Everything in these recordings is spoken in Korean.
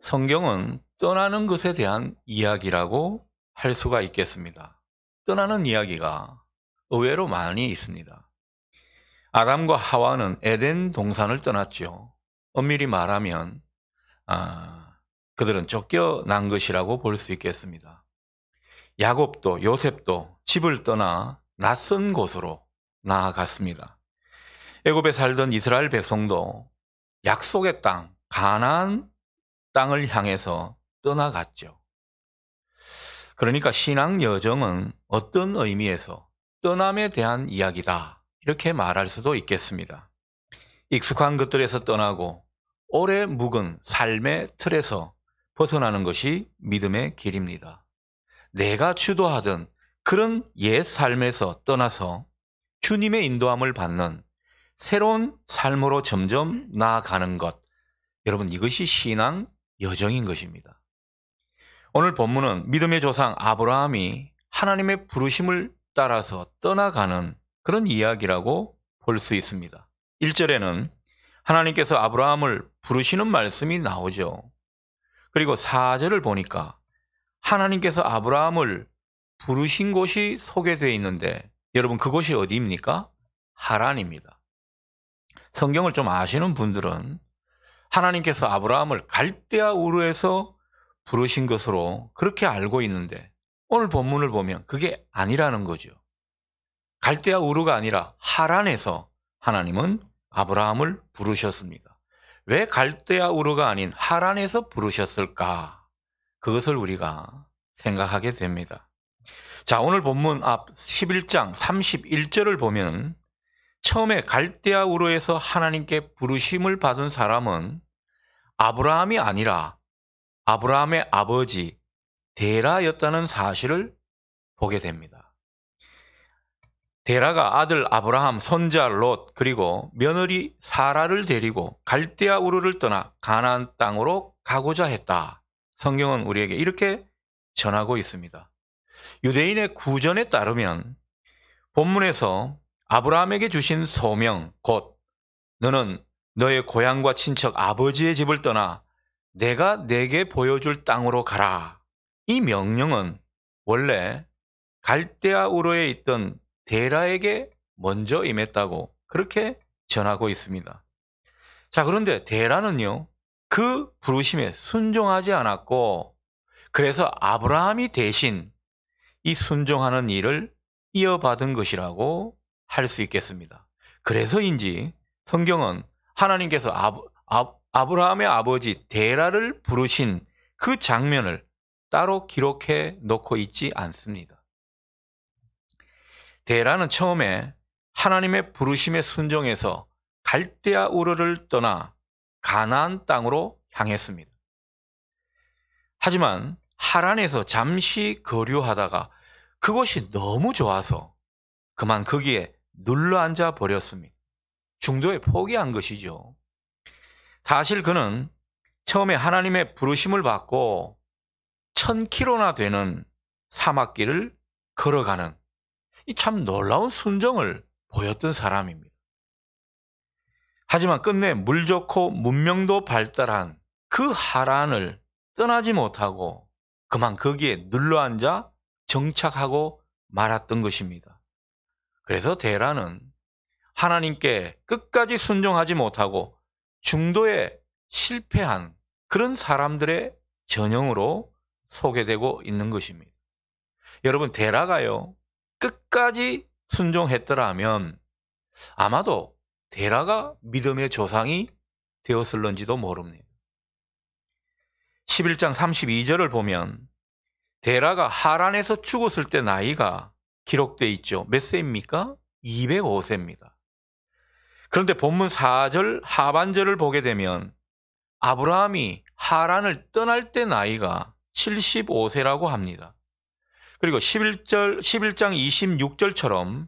성경은 떠나는 것에 대한 이야기라고 할 수가 있겠습니다. 떠나는 이야기가 의외로 많이 있습니다. 아담과 하와는 에덴 동산을 떠났죠. 엄밀히 말하면 그들은 쫓겨난 것이라고 볼 수 있겠습니다. 야곱도 요셉도 집을 떠나 낯선 곳으로 나아갔습니다. 애굽에 살던 이스라엘 백성도 약속의 땅, 가나안 땅을 향해서 떠나갔죠. 그러니까 신앙 여정은 어떤 의미에서 떠남에 대한 이야기다, 이렇게 말할 수도 있겠습니다. 익숙한 것들에서 떠나고 오래 묵은 삶의 틀에서 벗어나는 것이 믿음의 길입니다. 내가 주도하던 그런 옛 삶에서 떠나서 주님의 인도함을 받는 새로운 삶으로 점점 나아가는 것, 여러분, 이것이 신앙 여정인 것입니다. 오늘 본문은 믿음의 조상 아브라함이 하나님의 부르심을 따라서 떠나가는 그런 이야기라고 볼 수 있습니다. 1절에는 하나님께서 아브라함을 부르시는 말씀이 나오죠. 그리고 4절을 보니까 하나님께서 아브라함을 부르신 곳이 소개되어 있는데, 여러분, 그곳이 어디입니까? 하란입니다. 성경을 좀 아시는 분들은 하나님께서 아브라함을 갈대아 우르에서 부르신 것으로 그렇게 알고 있는데, 오늘 본문을 보면 그게 아니라는 거죠. 갈대아 우르가 아니라 하란에서 하나님은 아브라함을 부르셨습니다. 왜 갈대아 우르가 아닌 하란에서 부르셨을까? 그것을 우리가 생각하게 됩니다. 자, 오늘 본문 앞 11장 31절을 보면 처음에 갈대아 우르에서 하나님께 부르심을 받은 사람은 아브라함이 아니라 아브라함의 아버지 데라였다는 사실을 보게 됩니다. 데라가 아들 아브라함, 손자 롯, 그리고 며느리 사라를 데리고 갈대아 우르를 떠나 가나안 땅으로 가고자 했다. 성경은 우리에게 이렇게 전하고 있습니다. 유대인의 구전에 따르면 본문에서 아브라함에게 주신 소명, 곧 너는 너의 고향과 친척 아버지의 집을 떠나 내가 내게 보여줄 땅으로 가라. 이 명령은 원래 갈대아 우르에 있던 데라에게 먼저 임했다고 그렇게 전하고 있습니다. 자, 그런데 데라는요, 그 부르심에 순종하지 않았고, 그래서 아브라함이 대신 이 순종하는 일을 이어받은 것이라고 할 수 있겠습니다. 그래서인지 성경은 하나님께서 아브라함의 아버지 데라를 부르신 그 장면을 따로 기록해 놓고 있지 않습니다. 데라는 처음에 하나님의 부르심에 순종해서 갈대아 우르를 떠나 가나안 땅으로 향했습니다. 하지만 하란에서 잠시 거류하다가 그곳이 너무 좋아서 그만 거기에 눌러앉아 버렸습니다. 중도에 포기한 것이죠. 사실 그는 처음에 하나님의 부르심을 받고 1000km나 되는 사막길을 걸어가는 이 참 놀라운 순종을 보였던 사람입니다. 하지만 끝내 물 좋고 문명도 발달한 그 하란을 떠나지 못하고 그만 거기에 눌러앉아 정착하고 말았던 것입니다. 그래서 데라는 하나님께 끝까지 순종하지 못하고 중도에 실패한 그런 사람들의 전형으로 소개되고 있는 것입니다. 여러분, 데라가요, 끝까지 순종했더라면 아마도 데라가 믿음의 조상이 되었을런지도 모릅니다. 11장 32절을 보면 데라가 하란에서 죽었을 때 나이가 기록되어 있죠. 몇 세입니까? 205세입니다. 그런데 본문 4절 하반절을 보게 되면 아브라함이 하란을 떠날 때 나이가 75세라고 합니다. 그리고 11장 26절처럼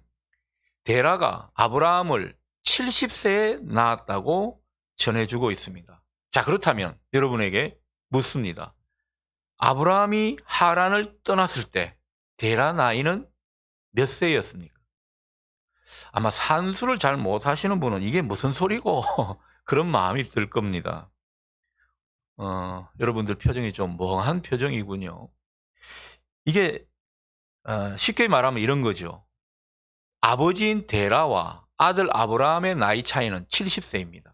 데라가 아브라함을 70세에 낳았다고 전해주고 있습니다. 자, 그렇다면 여러분에게 묻습니다. 아브라함이 하란을 떠났을 때 데라 나이는 몇 세였습니까? 아마 산수를 잘 못하시는 분은 이게 무슨 소리고 그런 마음이 들 겁니다. 여러분들 표정이 좀 멍한 표정이군요. 이게 쉽게 말하면 이런 거죠. 아버지인 데라와 아들 아브라함의 나이 차이는 70세입니다.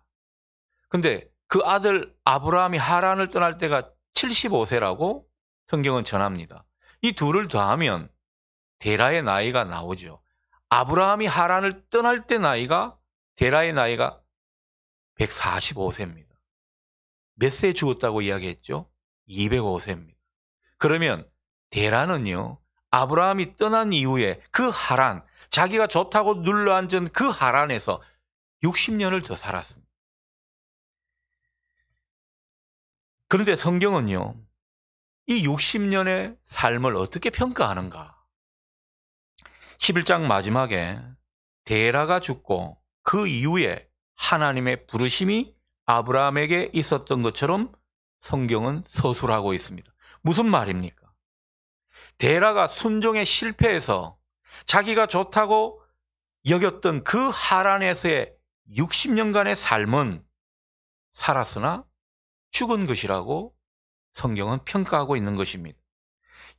근데 그 아들 아브라함이 하란을 떠날 때가 75세라고 성경은 전합니다. 이 둘을 더하면 데라의 나이가 나오죠. 아브라함이 하란을 떠날 때 나이가, 데라의 나이가 145세입니다. 몇 세에 죽었다고 이야기했죠? 205세입니다. 그러면 데라는요, 아브라함이 떠난 이후에 그 하란, 자기가 좋다고 눌러앉은 그 하란에서 60년을 더 살았습니다. 그런데 성경은요, 이 60년의 삶을 어떻게 평가하는가? 11장 마지막에 데라가 죽고 그 이후에 하나님의 부르심이 아브라함에게 있었던 것처럼 성경은 서술하고 있습니다. 무슨 말입니까? 데라가 순종에 실패해서 자기가 좋다고 여겼던 그 하란에서의 60년간의 삶은 살았으나 죽은 것이라고 성경은 평가하고 있는 것입니다.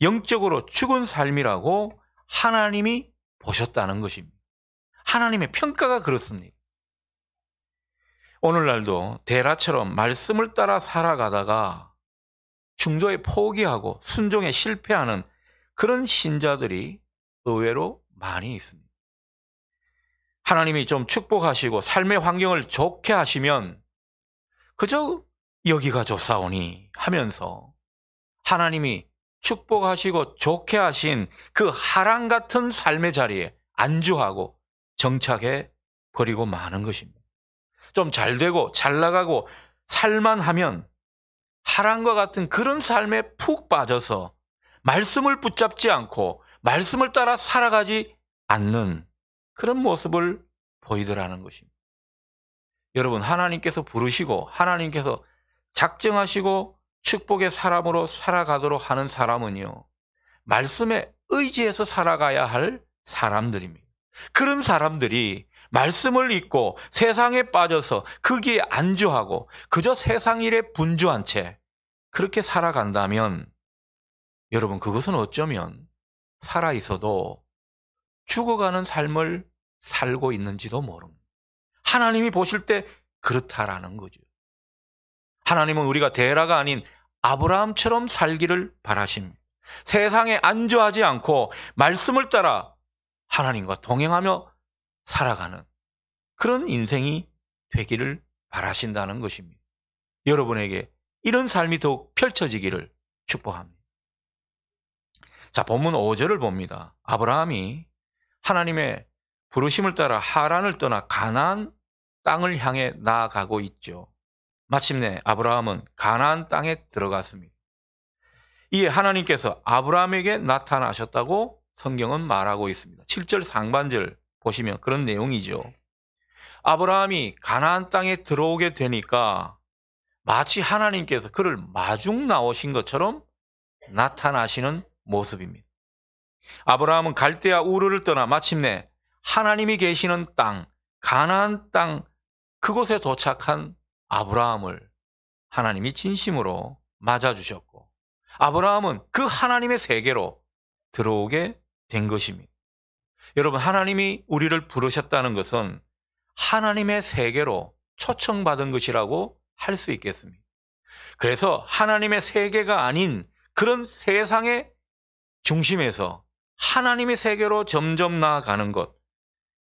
영적으로 죽은 삶이라고 하나님이 보셨다는 것입니다. 하나님의 평가가 그렇습니다. 오늘날도 데라처럼 말씀을 따라 살아가다가 중도에 포기하고 순종에 실패하는 그런 신자들이 의외로 많이 있습니다. 하나님이 좀 축복하시고 삶의 환경을 좋게 하시면 그저 여기가 좋사오니 하면서 하나님이 축복하시고 좋게 하신 그 하란 같은 삶의 자리에 안주하고 정착해 버리고 마는 것입니다. 좀 잘되고 잘 나가고 살만하면 하란과 같은 그런 삶에 푹 빠져서 말씀을 붙잡지 않고 말씀을 따라 살아가지 않는 그런 모습을 보이더라는 것입니다. 여러분, 하나님께서 부르시고 하나님께서 작정하시고 축복의 사람으로 살아가도록 하는 사람은요, 말씀에 의지해서 살아가야 할 사람들입니다. 그런 사람들이 말씀을 잊고 세상에 빠져서 거기에 안주하고 그저 세상 일에 분주한 채 그렇게 살아간다면 여러분, 그것은 어쩌면 살아있어도 죽어가는 삶을 살고 있는지도 모릅니다. 하나님이 보실 때 그렇다라는 거죠. 하나님은 우리가 데라가 아닌 아브라함처럼 살기를 바라십니다. 세상에 안주하지 않고 말씀을 따라 하나님과 동행하며 살아가는 그런 인생이 되기를 바라신다는 것입니다. 여러분에게 이런 삶이 더욱 펼쳐지기를 축복합니다. 자, 본문 5절을 봅니다. 아브라함이 하나님의 부르심을 따라 하란을 떠나 가나안 땅을 향해 나아가고 있죠. 마침내 아브라함은 가나안 땅에 들어갔습니다. 이에 하나님께서 아브라함에게 나타나셨다고 성경은 말하고 있습니다. 7절 상반절 보시면 그런 내용이죠. 아브라함이 가나안 땅에 들어오게 되니까 마치 하나님께서 그를 마중 나오신 것처럼 나타나시는 모습입니다. 아브라함은 갈대아 우르를 떠나 마침내 하나님이 계시는 땅, 가나안 땅 그곳에 도착한 아브라함을 하나님이 진심으로 맞아주셨고 아브라함은 그 하나님의 세계로 들어오게 된 것입니다. 여러분, 하나님이 우리를 부르셨다는 것은 하나님의 세계로 초청받은 것이라고 할 수 있겠습니다. 그래서 하나님의 세계가 아닌 그런 세상의 중심에서 하나님의 세계로 점점 나아가는 것,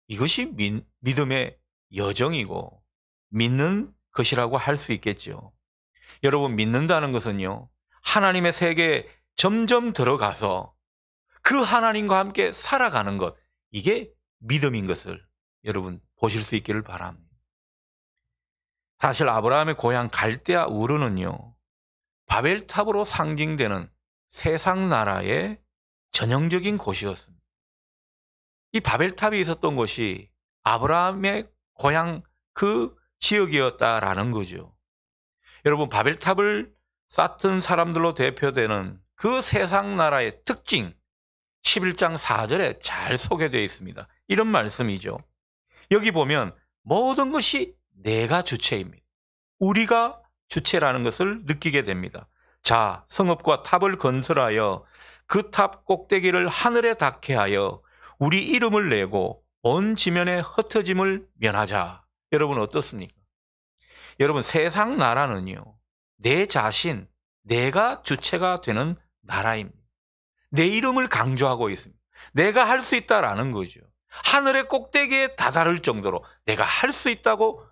이것이 믿음의 여정이고 믿는 것이라고 할 수 있겠죠. 여러분, 믿는다는 것은요, 하나님의 세계에 점점 들어가서 그 하나님과 함께 살아가는 것, 이게 믿음인 것을 여러분 보실 수 있기를 바랍니다. 사실 아브라함의 고향 갈대아 우르는요, 바벨탑으로 상징되는 세상 나라의 전형적인 곳이었습니다. 이 바벨탑이 있었던 곳이 아브라함의 고향 그 지역이었다라는 거죠. 여러분, 바벨탑을 쌓던 사람들로 대표되는 그 세상 나라의 특징, 11장 4절에 잘 소개되어 있습니다. 이런 말씀이죠. 여기 보면 모든 것이 내가 주체입니다. 우리가 주체라는 것을 느끼게 됩니다. 자, 성읍과 탑을 건설하여 그 탑 꼭대기를 하늘에 닿게 하여 우리 이름을 내고 온 지면에 흩어짐을 면하자. 여러분 어떻습니까? 여러분 세상 나라는요, 내 자신, 내가 주체가 되는 나라입니다. 내 이름을 강조하고 있습니다. 내가 할 수 있다라는 거죠. 하늘의 꼭대기에 다다를 정도로 내가 할 수 있다고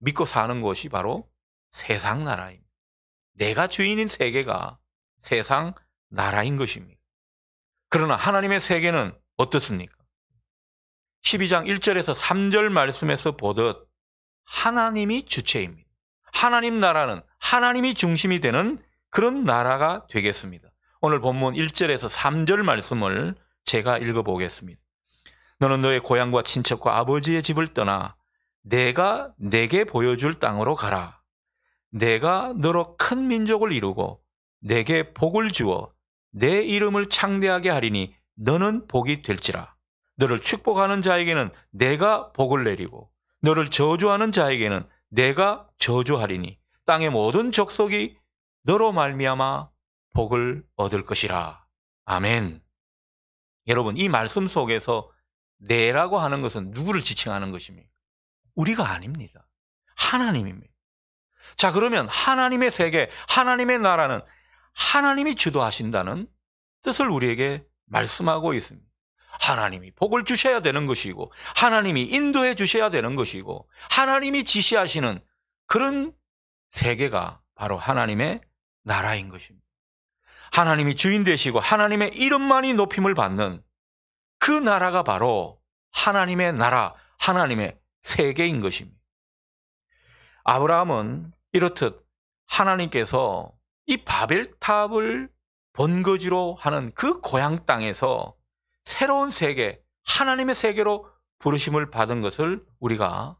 믿고 사는 것이 바로 세상 나라입니다. 내가 주인인 세계가 세상 나라인 것입니다. 그러나 하나님의 세계는 어떻습니까? 12장 1절에서 3절 말씀에서 보듯 하나님이 주체입니다. 하나님 나라는 하나님이 중심이 되는 그런 나라가 되겠습니다. 오늘 본문 1절에서 3절 말씀을 제가 읽어보겠습니다. 너는 너의 고향과 친척과 아버지의 집을 떠나 내가 내게 보여줄 땅으로 가라. 내가 너로 큰 민족을 이루고 내게 복을 주어 내 이름을 창대하게 하리니 너는 복이 될지라. 너를 축복하는 자에게는 내가 복을 내리고 너를 저주하는 자에게는 내가 저주하리니 땅의 모든 족속이 너로 말미암아 복을 얻을 것이라. 아멘. 여러분, 이 말씀 속에서 내라고 하는 것은 누구를 지칭하는 것입니까? 우리가 아닙니다. 하나님입니다. 자, 그러면 하나님의 세계, 하나님의 나라는 하나님이 주도하신다는 뜻을 우리에게 말씀하고 있습니다. 하나님이 복을 주셔야 되는 것이고 하나님이 인도해 주셔야 되는 것이고 하나님이 지시하시는 그런 세계가 바로 하나님의 나라인 것입니다. 하나님이 주인 되시고 하나님의 이름만이 높임을 받는 그 나라가 바로 하나님의 나라, 하나님의 세계인 것입니다. 아브라함은 이렇듯 하나님께서 이 바벨탑을 본거지로 하는 그 고향 땅에서 새로운 세계, 하나님의 세계로 부르심을 받은 것을 우리가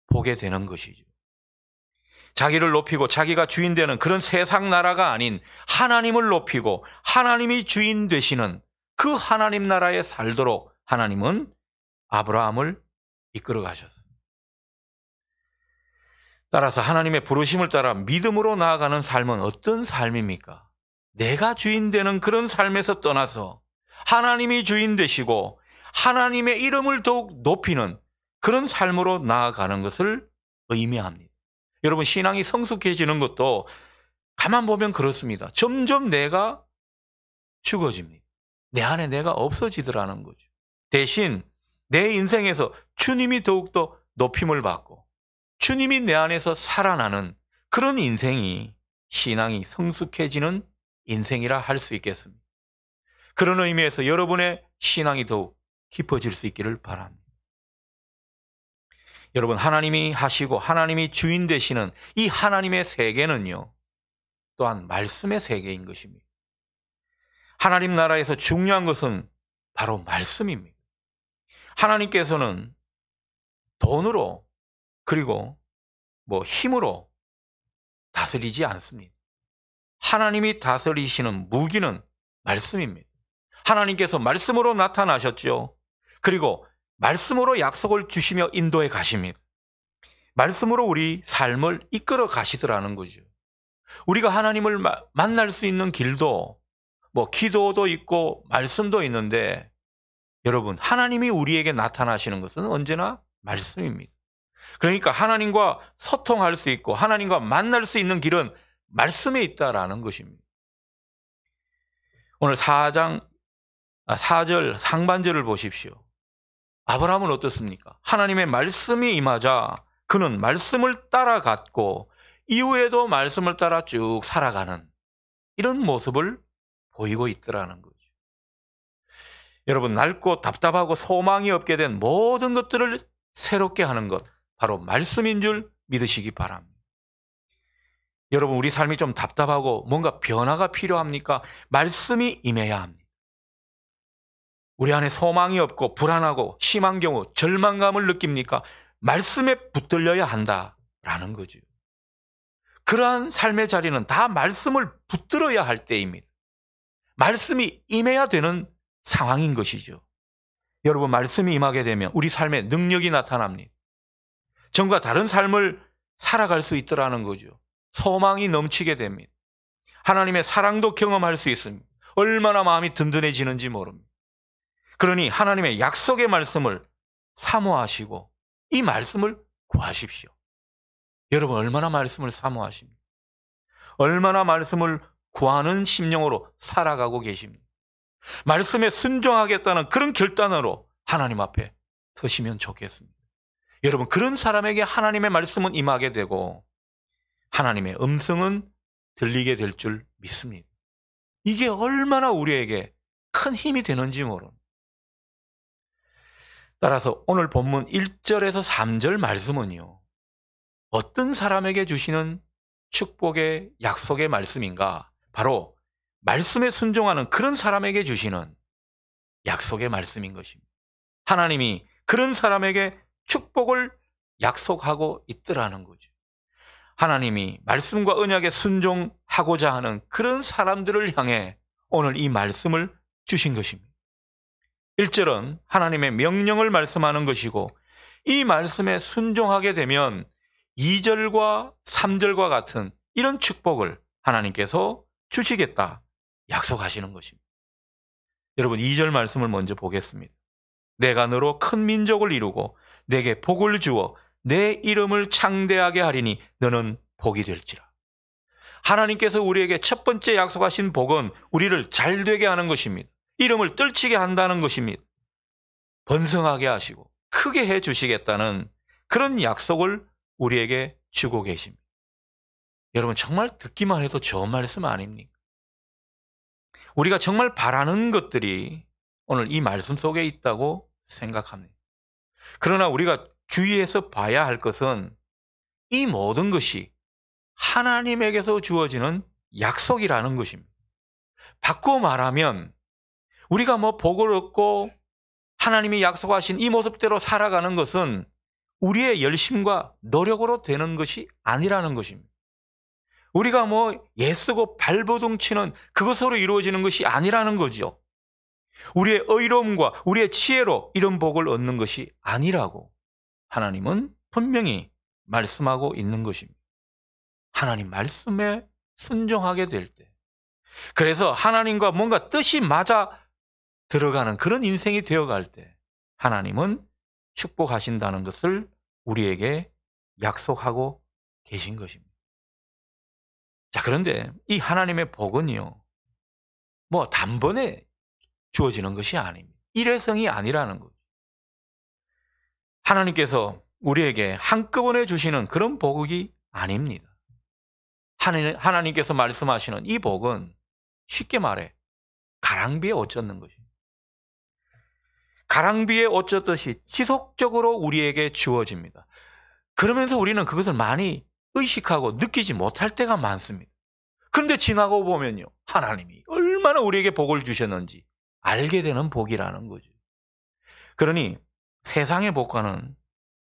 보게 되는 것이죠. 자기를 높이고 자기가 주인 되는 그런 세상 나라가 아닌 하나님을 높이고 하나님이 주인 되시는 그 하나님 나라에 살도록 하나님은 아브라함을 이끌어 가셨어요. 따라서 하나님의 부르심을 따라 믿음으로 나아가는 삶은 어떤 삶입니까? 내가 주인 되는 그런 삶에서 떠나서 하나님이 주인 되시고 하나님의 이름을 더욱 높이는 그런 삶으로 나아가는 것을 의미합니다. 여러분, 신앙이 성숙해지는 것도 가만 보면 그렇습니다. 점점 내가 죽어집니다. 내 안에 내가 없어지더라는 거죠. 대신 내 인생에서 주님이 더욱더 높임을 받고 주님이 내 안에서 살아나는 그런 인생이 신앙이 성숙해지는 인생이라 할 수 있겠습니다. 그런 의미에서 여러분의 신앙이 더욱 깊어질 수 있기를 바랍니다. 여러분, 하나님이 하시고 하나님이 주인 되시는 이 하나님의 세계는요, 또한 말씀의 세계인 것입니다. 하나님 나라에서 중요한 것은 바로 말씀입니다. 하나님께서는 돈으로 그리고 힘으로 다스리지 않습니다. 하나님이 다스리시는 무기는 말씀입니다. 하나님께서 말씀으로 나타나셨죠. 그리고 말씀으로 약속을 주시며 인도해 가십니다. 말씀으로 우리 삶을 이끌어 가시더라는 거죠. 우리가 하나님을 만날 수 있는 길도 기도도 있고 말씀도 있는데 여러분, 하나님이 우리에게 나타나시는 것은 언제나 말씀입니다. 그러니까 하나님과 소통할 수 있고 하나님과 만날 수 있는 길은 말씀에 있다라는 것입니다. 오늘 4절 상반절을 보십시오. 아브라함은 어떻습니까? 하나님의 말씀이 임하자 그는 말씀을 따라갔고 이후에도 말씀을 따라 쭉 살아가는 이런 모습을 보이고 있더라는 거죠. 여러분, 낡고 답답하고 소망이 없게 된 모든 것들을 새롭게 하는 것, 바로 말씀인 줄 믿으시기 바랍니다. 여러분, 우리 삶이 좀 답답하고 뭔가 변화가 필요합니까? 말씀이 임해야 합니다. 우리 안에 소망이 없고 불안하고 심한 경우 절망감을 느낍니까? 말씀에 붙들려야 한다라는 거죠. 그러한 삶의 자리는 다 말씀을 붙들어야 할 때입니다. 말씀이 임해야 되는 상황인 것이죠. 여러분, 말씀이 임하게 되면 우리 삶에 능력이 나타납니다. 전과 다른 삶을 살아갈 수 있더라는 거죠. 소망이 넘치게 됩니다. 하나님의 사랑도 경험할 수 있습니다. 얼마나 마음이 든든해지는지 모릅니다. 그러니 하나님의 약속의 말씀을 사모하시고 이 말씀을 구하십시오. 여러분 얼마나 말씀을 사모하십니까? 얼마나 말씀을 구하는 심령으로 살아가고 계십니까? 말씀에 순종하겠다는 그런 결단으로 하나님 앞에 서시면 좋겠습니다. 여러분 그런 사람에게 하나님의 말씀은 임하게 되고 하나님의 음성은 들리게 될 줄 믿습니다. 이게 얼마나 우리에게 큰 힘이 되는지 모릅니다. 따라서 오늘 본문 1절에서 3절 말씀은요, 어떤 사람에게 주시는 축복의 약속의 말씀인가? 바로 말씀에 순종하는 그런 사람에게 주시는 약속의 말씀인 것입니다. 하나님이 그런 사람에게 축복을 약속하고 있더라는 거죠. 하나님이 말씀과 언약에 순종하고자 하는 그런 사람들을 향해 오늘 이 말씀을 주신 것입니다. 1절은 하나님의 명령을 말씀하는 것이고 이 말씀에 순종하게 되면 2절과 3절과 같은 이런 축복을 하나님께서 주시겠다 약속하시는 것입니다. 여러분 2절 말씀을 먼저 보겠습니다. 내가 너로 큰 민족을 이루고 내게 복을 주어 내 이름을 창대하게 하리니 너는 복이 될지라. 하나님께서 우리에게 첫 번째 약속하신 복은 우리를 잘되게 하는 것입니다. 이름을 떨치게 한다는 것입니다. 번성하게 하시고 크게 해 주시겠다는 그런 약속을 우리에게 주고 계십니다. 여러분 정말 듣기만 해도 좋은 말씀 아닙니까? 우리가 정말 바라는 것들이 오늘 이 말씀 속에 있다고 생각합니다. 그러나 우리가 주의해서 봐야 할 것은 이 모든 것이 하나님에게서 주어지는 약속이라는 것입니다. 바꾸어 말하면 우리가 복을 얻고 하나님이 약속하신 이 모습대로 살아가는 것은 우리의 열심과 노력으로 되는 것이 아니라는 것입니다. 우리가 애쓰고 발버둥 치는 그것으로 이루어지는 것이 아니라는 거죠. 우리의 의로움과 우리의 지혜로 이런 복을 얻는 것이 아니라고 하나님은 분명히 말씀하고 있는 것입니다. 하나님 말씀에 순종하게 될 때, 그래서 하나님과 뭔가 뜻이 맞아 들어가는 그런 인생이 되어갈 때 하나님은 축복하신다는 것을 우리에게 약속하고 계신 것입니다. 자, 그런데 이 하나님의 복은요, 단번에 주어지는 것이 아닙니다. 일회성이 아니라는 거죠. 하나님께서 우리에게 한꺼번에 주시는 그런 복이 아닙니다. 하나님께서 말씀하시는 이 복은 쉽게 말해 가랑비에 옷 젖는 것입니다. 가랑비에 옷 젖듯이 지속적으로 우리에게 주어집니다. 그러면서 우리는 그것을 많이 의식하고 느끼지 못할 때가 많습니다. 그런데 지나고 보면요, 하나님이 얼마나 우리에게 복을 주셨는지 알게 되는 복이라는 거죠. 그러니 세상의 복과는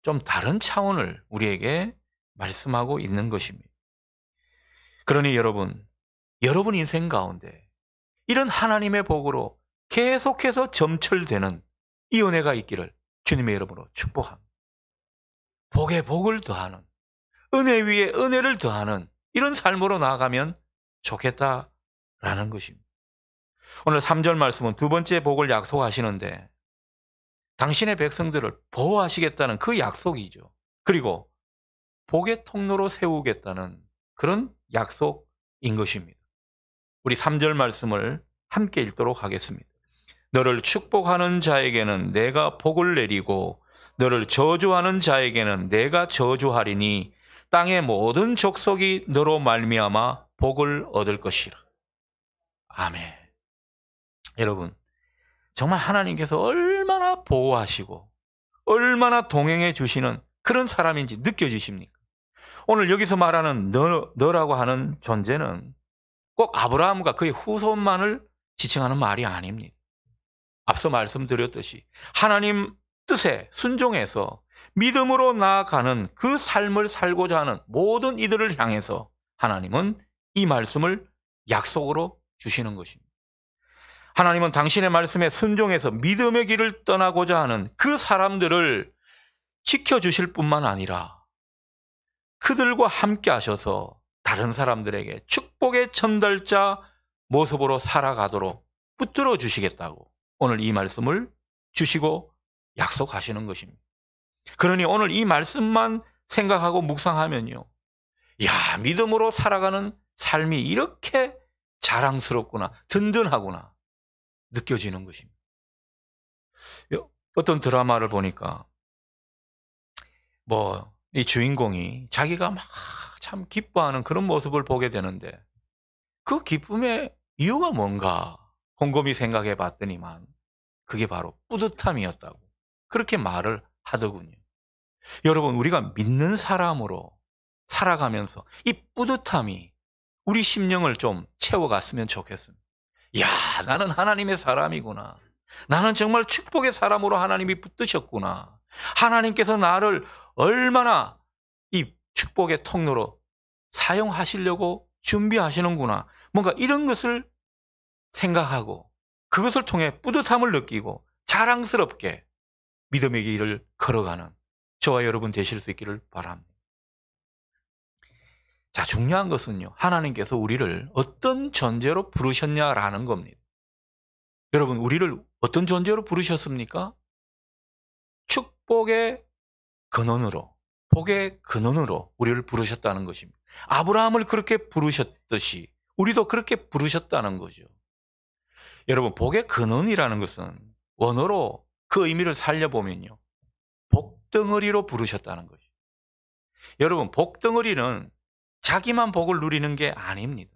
좀 다른 차원을 우리에게 말씀하고 있는 것입니다. 그러니 여러분 인생 가운데 이런 하나님의 복으로 계속해서 점철되는 이 은혜가 있기를 주님의 이름으로 축복합니다. 복에 복을 더하는, 은혜 위에 은혜를 더하는 이런 삶으로 나아가면 좋겠다라는 것입니다. 오늘 3절 말씀은 두 번째 복을 약속하시는데 당신의 백성들을 보호하시겠다는 그 약속이죠. 그리고 복의 통로로 세우겠다는 그런 약속인 것입니다. 우리 3절 말씀을 함께 읽도록 하겠습니다. 너를 축복하는 자에게는 내가 복을 내리고 너를 저주하는 자에게는 내가 저주하리니 땅의 모든 족속이 너로 말미암아 복을 얻을 것이라. 아멘. 여러분, 정말 하나님께서 얼마나 보호하시고 얼마나 동행해 주시는 그런 사람인지 느껴지십니까? 오늘 여기서 말하는 너라고 하는 존재는 꼭 아브라함과 그의 후손만을 지칭하는 말이 아닙니다. 앞서 말씀드렸듯이 하나님 뜻에 순종해서 믿음으로 나아가는 그 삶을 살고자 하는 모든 이들을 향해서 하나님은 이 말씀을 약속으로 주시는 것입니다. 하나님은 당신의 말씀에 순종해서 믿음의 길을 떠나고자 하는 그 사람들을 지켜주실 뿐만 아니라 그들과 함께 하셔서 다른 사람들에게 축복의 전달자 모습으로 살아가도록 붙들어 주시겠다고 오늘 이 말씀을 주시고 약속하시는 것입니다. 그러니 오늘 이 말씀만 생각하고 묵상하면요, 야, 믿음으로 살아가는 삶이 이렇게 자랑스럽구나, 든든하구나 느껴지는 것입니다. 어떤 드라마를 보니까 이 주인공이 자기가 막 참 기뻐하는 그런 모습을 보게 되는데 그 기쁨의 이유가 뭔가 곰곰이 생각해 봤더니만 그게 바로 뿌듯함이었다고 그렇게 말을 하더군요. 여러분, 우리가 믿는 사람으로 살아가면서 이 뿌듯함이 우리 심령을 좀 채워갔으면 좋겠습니다. 야, 나는 하나님의 사람이구나. 나는 정말 축복의 사람으로 하나님이 붙드셨구나. 하나님께서 나를 얼마나 이 축복의 통로로 사용하시려고 준비하시는구나. 뭔가 이런 것을 생각하고 그것을 통해 뿌듯함을 느끼고 자랑스럽게 믿음의 길을 걸어가는 저와 여러분 되실 수 있기를 바랍니다. 자, 중요한 것은요, 하나님께서 우리를 어떤 존재로 부르셨냐라는 겁니다. 여러분, 우리를 어떤 존재로 부르셨습니까? 축복의 근원으로, 복의 근원으로 우리를 부르셨다는 것입니다. 아브라함을 그렇게 부르셨듯이 우리도 그렇게 부르셨다는 거죠. 여러분, 복의 근원이라는 것은 원어로 그 의미를 살려보면요, 복덩어리로 부르셨다는 거죠. 여러분, 복덩어리는 자기만 복을 누리는 게 아닙니다.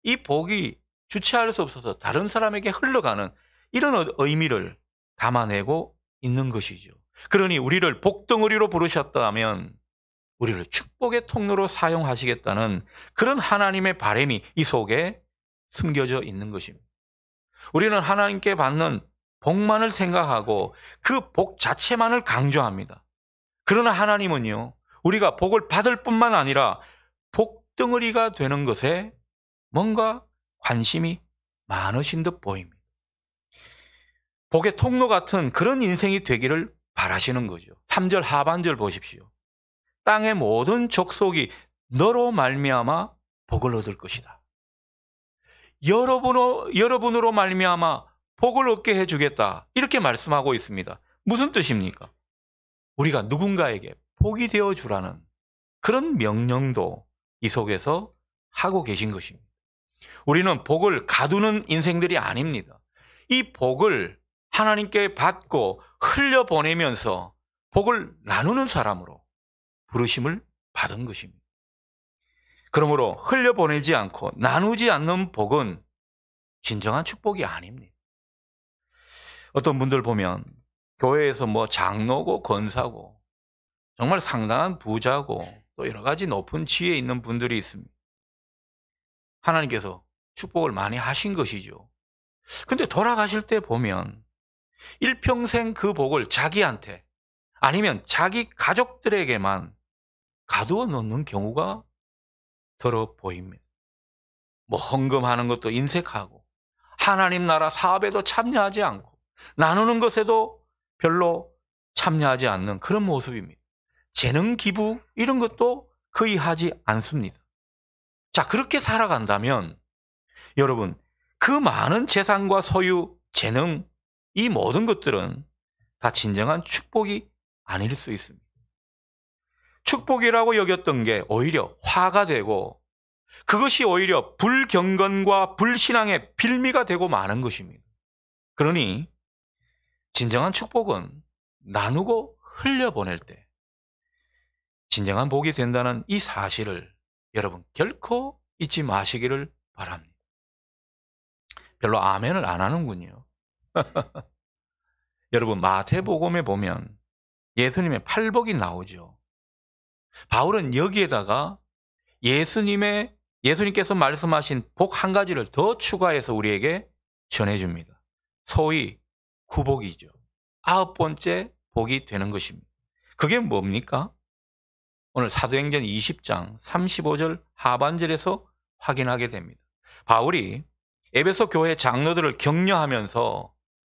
이 복이 주체할 수 없어서 다른 사람에게 흘러가는 이런 의미를 담아내고 있는 것이죠. 그러니 우리를 복덩어리로 부르셨다면 우리를 축복의 통로로 사용하시겠다는 그런 하나님의 바람이 이 속에 숨겨져 있는 것입니다. 우리는 하나님께 받는 복만을 생각하고 그 복 자체만을 강조합니다. 그러나 하나님은요, 우리가 복을 받을 뿐만 아니라 복덩어리가 되는 것에 뭔가 관심이 많으신 듯 보입니다. 복의 통로 같은 그런 인생이 되기를 바라시는 거죠. 3절 하반절 보십시오. 땅의 모든 족속이 너로 말미암아 복을 얻을 것이다. 여러분으로 말미암아 복을 얻게 해주겠다. 이렇게 말씀하고 있습니다. 무슨 뜻입니까? 우리가 누군가에게 복이 되어주라는 그런 명령도 이 속에서 하고 계신 것입니다. 우리는 복을 가두는 인생들이 아닙니다. 이 복을 하나님께 받고 흘려보내면서 복을 나누는 사람으로 부르심을 받은 것입니다. 그러므로 흘려보내지 않고 나누지 않는 복은 진정한 축복이 아닙니다. 어떤 분들 보면 교회에서 장로고 권사고 정말 상당한 부자고 또 여러 가지 높은 지위에 있는 분들이 있습니다. 하나님께서 축복을 많이 하신 것이죠. 근데 돌아가실 때 보면 일평생 그 복을 자기한테 아니면 자기 가족들에게만 가두어 놓는 경우가 더러 보입니다. 헌금하는 것도 인색하고 하나님 나라 사업에도 참여하지 않고 나누는 것에도 별로 참여하지 않는 그런 모습입니다. 재능 기부 이런 것도 거의 하지 않습니다. 자, 그렇게 살아간다면 여러분, 그 많은 재산과 소유, 재능 이 모든 것들은 다 진정한 축복이 아닐 수 있습니다. 축복이라고 여겼던 게 오히려 화가 되고 그것이 오히려 불경건과 불신앙의 빌미가 되고 마는 것입니다. 그러니 진정한 축복은 나누고 흘려보낼 때 진정한 복이 된다는 이 사실을 여러분 결코 잊지 마시기를 바랍니다. 별로 아멘을 안 하는군요. 여러분, 마태복음에 보면 예수님의 팔복이 나오죠. 바울은 여기에다가 예수님께서 말씀하신 복 한 가지를 더 추가해서 우리에게 전해줍니다. 소위 구복이죠. 9번째 복이 되는 것입니다. 그게 뭡니까? 오늘 사도행전 20장 35절 하반절에서 확인하게 됩니다. 바울이 에베소 교회 장로들을 격려하면서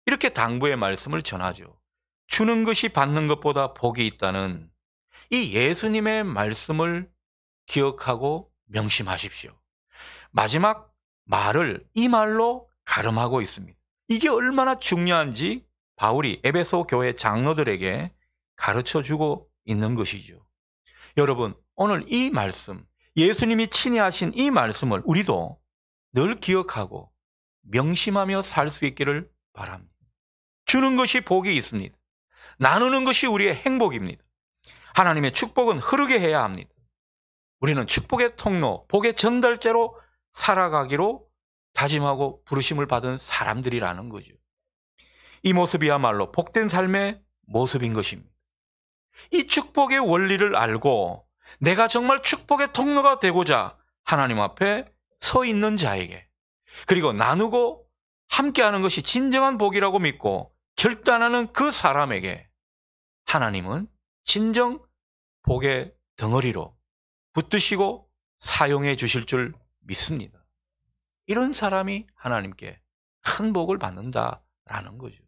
이렇게 당부의 말씀을 전하죠. 주는 것이 받는 것보다 복이 있다는 이 예수님의 말씀을 기억하고 명심하십시오. 마지막 말을 이 말로 가름하고 있습니다. 이게 얼마나 중요한지 바울이 에베소 교회 장로들에게 가르쳐주고 있는 것이죠. 여러분, 오늘 이 말씀, 예수님이 친히 하신 이 말씀을 우리도 늘 기억하고 명심하며 살 수 있기를 바랍니다. 주는 것이 복이 있습니다. 나누는 것이 우리의 행복입니다. 하나님의 축복은 흐르게 해야 합니다. 우리는 축복의 통로, 복의 전달자로 살아가기로 다짐하고 부르심을 받은 사람들이라는 거죠. 이 모습이야말로 복된 삶의 모습인 것입니다. 이 축복의 원리를 알고 내가 정말 축복의 통로가 되고자 하나님 앞에 서 있는 자에게, 그리고 나누고 함께하는 것이 진정한 복이라고 믿고 결단하는 그 사람에게 하나님은 진정 복의 덩어리로 붙드시고 사용해 주실 줄 믿습니다. 이런 사람이 하나님께 큰 복을 받는다라는 거죠.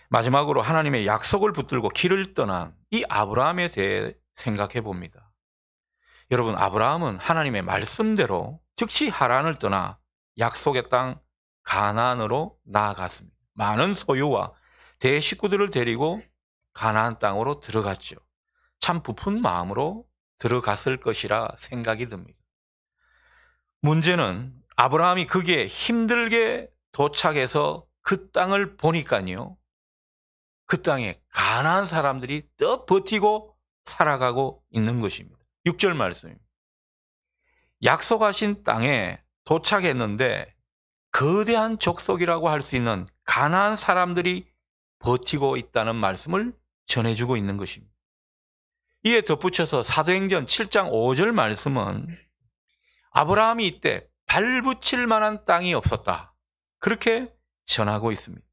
마지막으로 하나님의 약속을 붙들고 길을 떠난 이 아브라함에 대해 생각해 봅니다. 여러분, 아브라함은 하나님의 말씀대로 즉시 하란을 떠나 약속의 땅 가나안으로 나아갔습니다. 많은 소유와 대식구들을 데리고 가나안 땅으로 들어갔죠. 참 부푼 마음으로 들어갔을 것이라 생각이 듭니다. 문제는 아브라함이 거기에 힘들게 도착해서 그 땅을 보니까요, 그 땅에 가나안 사람들이 또 버티고 살아가고 있는 것입니다. 6절 말씀입니다. 약속하신 땅에 도착했는데 거대한 족속이라고 할 수 있는 가나안 사람들이 버티고 있다는 말씀을 전해주고 있는 것입니다. 이에 덧붙여서 사도행전 7장 5절 말씀은 아브라함이 이때 발붙일 만한 땅이 없었다, 그렇게 전하고 있습니다.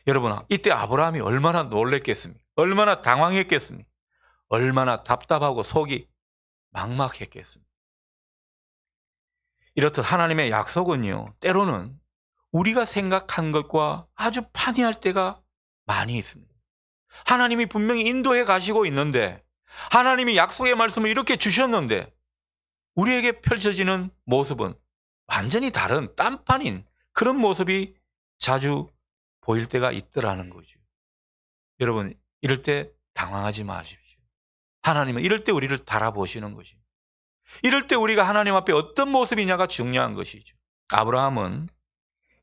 여러분, 이때 아브라함이 얼마나 놀랬겠습니까? 얼마나 당황했겠습니까? 얼마나 답답하고 속이 막막했겠습니까? 이렇듯 하나님의 약속은요, 때로는 우리가 생각한 것과 아주 판이할 때가 많이 있습니다. 하나님이 분명히 인도해 가시고 있는데, 하나님이 약속의 말씀을 이렇게 주셨는데 우리에게 펼쳐지는 모습은 완전히 다른 딴판인 그런 모습이 자주 보일 때가 있더라는 거죠. 여러분, 이럴 때 당황하지 마십시오. 하나님은 이럴 때 우리를 달아보시는 것입니다. 이럴 때 우리가 하나님 앞에 어떤 모습이냐가 중요한 것이죠. 아브라함은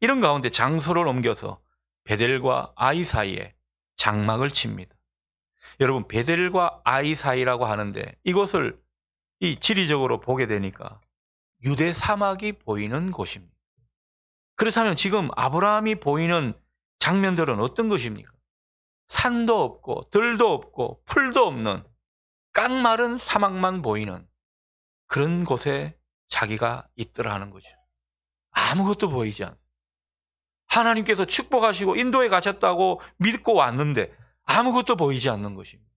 이런 가운데 장소를 옮겨서 베델과 아이 사이에 장막을 칩니다. 여러분, 베델과 아이 사이라고 하는데 이곳을 이 지리적으로 보게 되니까 유대 사막이 보이는 곳입니다. 그렇다면 지금 아브라함이 보이는 장면들은 어떤 것입니까? 산도 없고 들도 없고 풀도 없는 깡마른 사막만 보이는 그런 곳에 자기가 있더라는 거죠. 아무것도 보이지 않습니다. 하나님께서 축복하시고 인도에 가셨다고 믿고 왔는데 아무것도 보이지 않는 것입니다.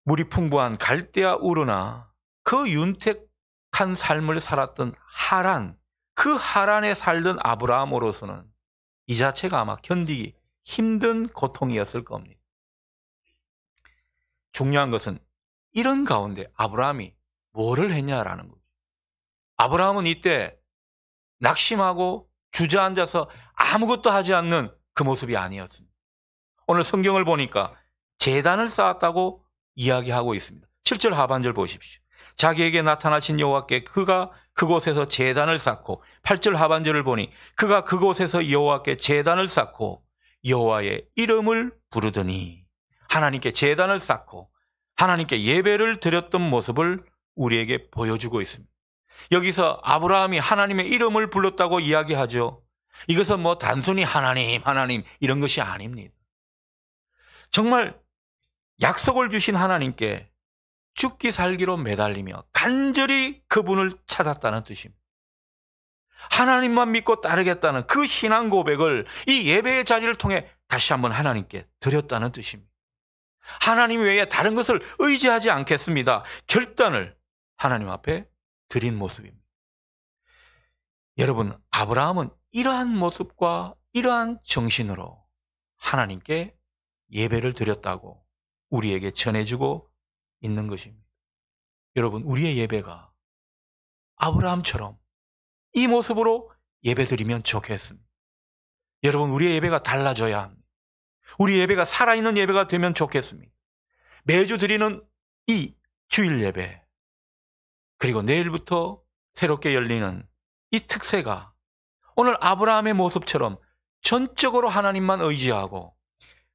물이 풍부한 갈대아 우르나 그 윤택한 삶을 살았던 하란, 그 하란에 살던 아브라함으로서는 이 자체가 아마 견디기 힘든 고통이었을 겁니다. 중요한 것은 이런 가운데 아브라함이 뭐를 했냐라는 거죠. 아브라함은 이때 낙심하고 주저앉아서 아무것도 하지 않는 그 모습이 아니었습니다. 오늘 성경을 보니까 제단을 쌓았다고 이야기하고 있습니다. 7절 하반절 보십시오. 자기에게 나타나신 여호와께 그가 그곳에서 제단을 쌓고, 8절 하반절을 보니 그가 그곳에서 여호와께 제단을 쌓고 여호와의 이름을 부르더니, 하나님께 제단을 쌓고 하나님께 예배를 드렸던 모습을 우리에게 보여주고 있습니다. 여기서 아브라함이 하나님의 이름을 불렀다고 이야기하죠. 이것은 뭐 단순히 하나님 이런 것이 아닙니다. 정말 약속을 주신 하나님께 죽기 살기로 매달리며 간절히 그분을 찾았다는 뜻입니다. 하나님만 믿고 따르겠다는 그 신앙 고백을 이 예배의 자리를 통해 다시 한번 하나님께 드렸다는 뜻입니다. 하나님 외에 다른 것을 의지하지 않겠습니다. 결단을 하나님 앞에 드린 모습입니다. 여러분, 아브라함은 이러한 모습과 이러한 정신으로 하나님께 예배를 드렸다고 우리에게 전해주고 있는 것입니다. 여러분, 우리의 예배가 아브라함처럼 이 모습으로 예배드리면 좋겠습니다. 여러분, 우리의 예배가 달라져야 합니다. 우리 예배가 살아있는 예배가 되면 좋겠습니다. 매주 드리는 이 주일 예배, 그리고 내일부터 새롭게 열리는 이 특세가 오늘 아브라함의 모습처럼 전적으로 하나님만 의지하고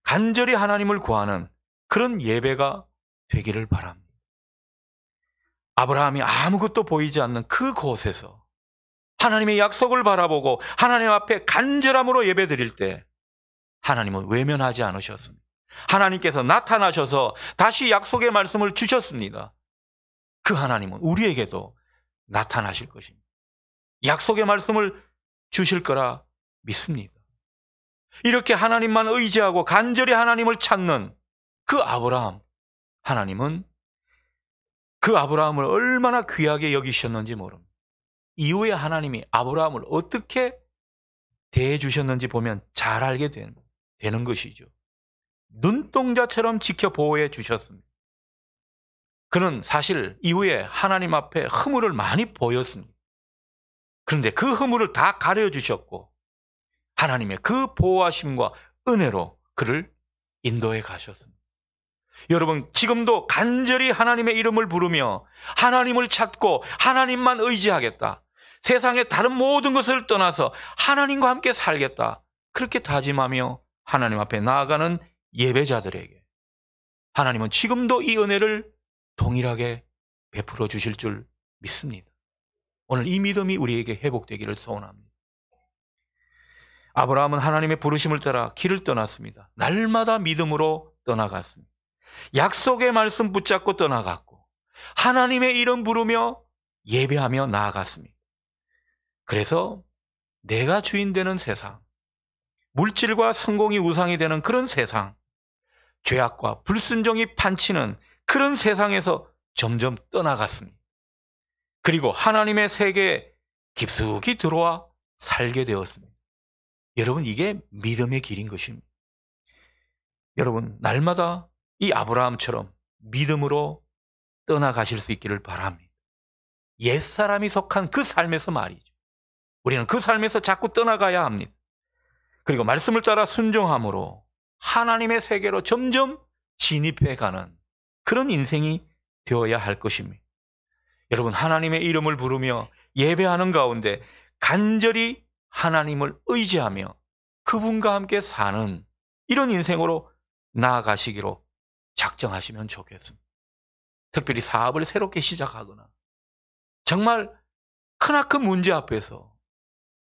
간절히 하나님을 구하는 그런 예배가 되기를 바랍니다. 아브라함이 아무것도 보이지 않는 그곳에서 하나님의 약속을 바라보고 하나님 앞에 간절함으로 예배드릴 때 하나님은 외면하지 않으셨습니다. 하나님께서 나타나셔서 다시 약속의 말씀을 주셨습니다. 그 하나님은 우리에게도 나타나실 것입니다. 약속의 말씀을 주실 거라 믿습니다. 이렇게 하나님만 의지하고 간절히 하나님을 찾는 그 아브라함, 하나님은 그 아브라함을 얼마나 귀하게 여기셨는지 모릅니다. 이후에 하나님이 아브라함을 어떻게 대해 주셨는지 보면 잘 알게 되는 것이죠. 눈동자처럼 지켜 보호해 주셨습니다. 그는 사실 이후에 하나님 앞에 허물을 많이 보였습니다. 그런데 그 허물을 다 가려주셨고 하나님의 그 보호하심과 은혜로 그를 인도해 가셨습니다. 여러분, 지금도 간절히 하나님의 이름을 부르며 하나님을 찾고 하나님만 의지하겠다, 세상의 다른 모든 것을 떠나서 하나님과 함께 살겠다, 그렇게 다짐하며 하나님 앞에 나아가는 예배자들에게 하나님은 지금도 이 은혜를 동일하게 베풀어 주실 줄 믿습니다. 오늘 이 믿음이 우리에게 회복되기를 소원합니다. 아브라함은 하나님의 부르심을 따라 길을 떠났습니다. 날마다 믿음으로 떠나갔습니다. 약속의 말씀 붙잡고 떠나갔고 하나님의 이름 부르며 예배하며 나아갔습니다. 그래서 내가 주인 되는 세상, 물질과 성공이 우상이 되는 그런 세상, 죄악과 불순종이 판치는 그런 세상에서 점점 떠나갔습니다. 그리고 하나님의 세계에 깊숙이 들어와 살게 되었습니다. 여러분, 이게 믿음의 길인 것입니다. 여러분, 날마다 이 아브라함처럼 믿음으로 떠나가실 수 있기를 바랍니다. 옛사람이 속한 그 삶에서 말이죠. 우리는 그 삶에서 자꾸 떠나가야 합니다. 그리고 말씀을 따라 순종함으로 하나님의 세계로 점점 진입해가는 그런 인생이 되어야 할 것입니다. 여러분, 하나님의 이름을 부르며 예배하는 가운데 간절히 하나님을 의지하며 그분과 함께 사는 이런 인생으로 나아가시기로 작정하시면 좋겠습니다. 특별히 사업을 새롭게 시작하거나 정말 크나큰 문제 앞에서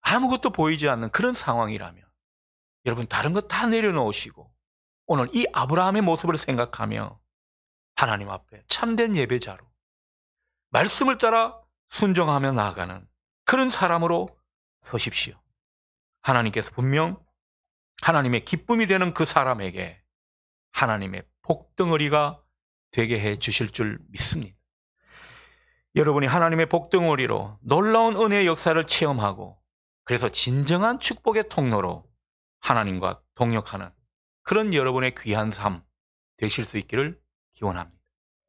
아무것도 보이지 않는 그런 상황이라면 여러분, 다른 것 다 내려놓으시고 오늘 이 아브라함의 모습을 생각하며 하나님 앞에 참된 예배자로 말씀을 따라 순종하며 나아가는 그런 사람으로 서십시오. 하나님께서 분명 하나님의 기쁨이 되는 그 사람에게 하나님의 복덩어리가 되게 해 주실 줄 믿습니다. 여러분이 하나님의 복덩어리로 놀라운 은혜의 역사를 체험하고 그래서 진정한 축복의 통로로 하나님과 동역하는 그런 여러분의 귀한 삶 되실 수 있기를 기원합니다.